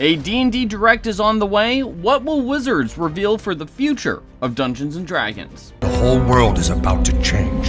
A D&D Direct is on the way. What will Wizards reveal for the future of Dungeons & Dragons? The whole world is about to change.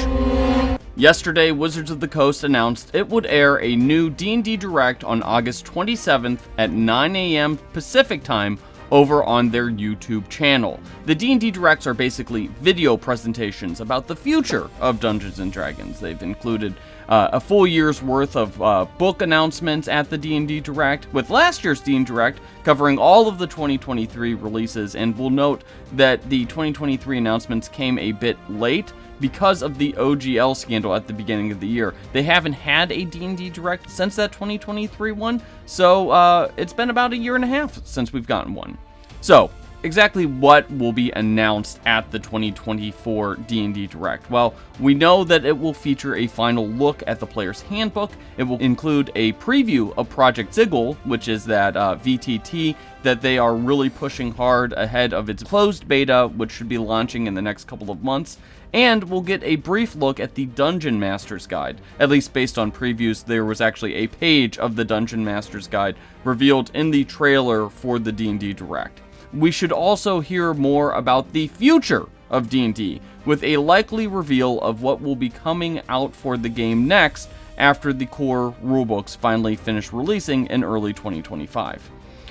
Yesterday, Wizards of the Coast announced it would air a new D&D Direct on August 27th at 9 a.m. Pacific Time over on their YouTube channel. The D&D Directs are basically video presentations about the future of Dungeons & Dragons. They've included a full year's worth of book announcements at the D&D Direct, with last year's D&D Direct covering all of the 2023 releases, and we'll note that the 2023 announcements came a bit late because of the OGL scandal at the beginning of the year. They haven't had a D&D Direct since that 2023 one, so it's been about a year and a half since we've gotten one. So, exactly what will be announced at the 2024 D&D Direct? Well, we know that it will feature a final look at the player's handbook. It will include a preview of Project Ziggle, which is that VTT that they are really pushing hard ahead of its closed beta, which should be launching in the next couple of months. And we'll get a brief look at the Dungeon Master's Guide. At least based on previews, there was actually a page of the Dungeon Master's Guide revealed in the trailer for the D&D Direct. We should also hear more about the future of D&D, with a likely reveal of what will be coming out for the game next after the core rulebooks finally finish releasing in early 2025.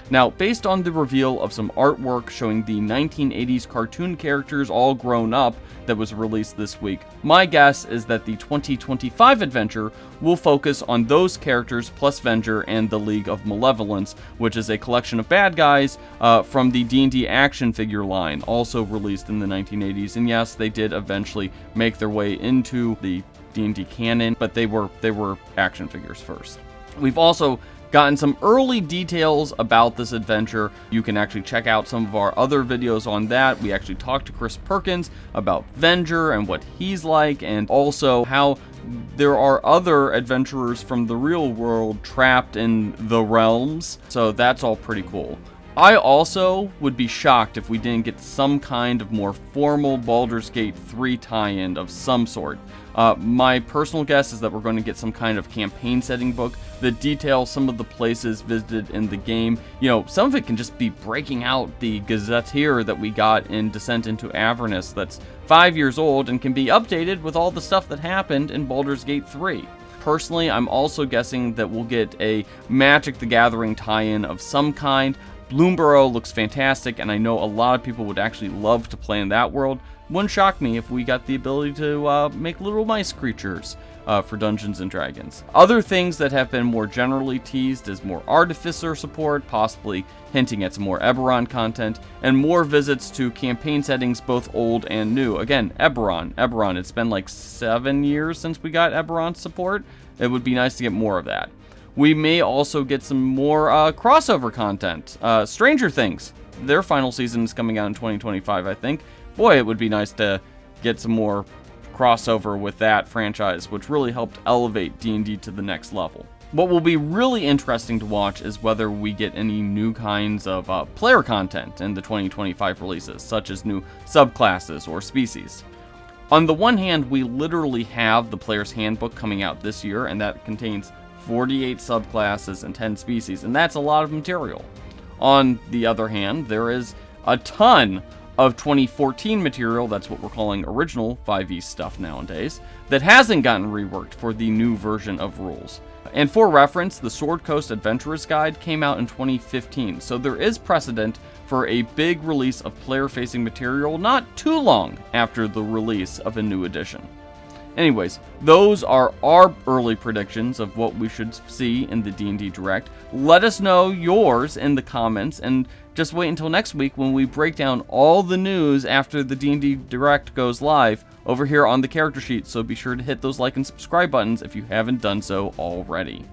Now, based on the reveal of some artwork showing the 1980s cartoon characters all grown up that was released this week, my guess is that the 2025 adventure will focus on those characters plus Venger and the League of Malevolence, which is a collection of bad guys from the D&D action figure line, also released in the 1980s. And yes, they did eventually make their way into the D&D canon, but they were action figures first. We've also gotten some early details about this adventure. You can actually check out some of our other videos on that. We actually talked to Chris Perkins about Venger and what he's like, and also how there are other adventurers from the real world trapped in the realms. So that's all pretty cool. I also would be shocked if we didn't get some kind of more formal Baldur's Gate 3 tie-in of some sort. My personal guess is that we're going to get some kind of campaign setting book that details some of the places visited in the game. You know, some of it can just be breaking out the gazetteer that we got in Descent into Avernus that's 5 years old and can be updated with all the stuff that happened in Baldur's Gate 3. Personally, I'm also guessing that we'll get a Magic the Gathering tie-in of some kind. Bloomborough looks fantastic, and I know a lot of people would actually love to play in that world. Wouldn't shock me if we got the ability to make little mice creatures for Dungeons & Dragons. Other things that have been more generally teased is more Artificer support, possibly hinting at some more Eberron content, and more visits to campaign settings, both old and new. Again, Eberron, it's been like 7 years since we got Eberron support. It would be nice to get more of that. We may also get some more crossover content. Stranger Things, their final season is coming out in 2025, I think. Boy, it would be nice to get some more crossover with that franchise, which really helped elevate D&D to the next level. What will be really interesting to watch is whether we get any new kinds of player content in the 2025 releases, such as new subclasses or species. On the one hand, we literally have the player's handbook coming out this year, and that contains 48 subclasses and 10 species, and that's a lot of material. On the other hand, there is a ton of 2014 material, that's what we're calling original 5e stuff nowadays, that hasn't gotten reworked for the new version of rules. And for reference, the Sword Coast Adventurer's Guide came out in 2015, so there is precedent for a big release of player-facing material not too long after the release of a new edition. Anyways, those are our early predictions of what we should see in the D&D Direct. Let us know yours in the comments, and just wait until next week when we break down all the news after the D&D Direct goes live over here on the character sheet, so be sure to hit those like and subscribe buttons if you haven't done so already.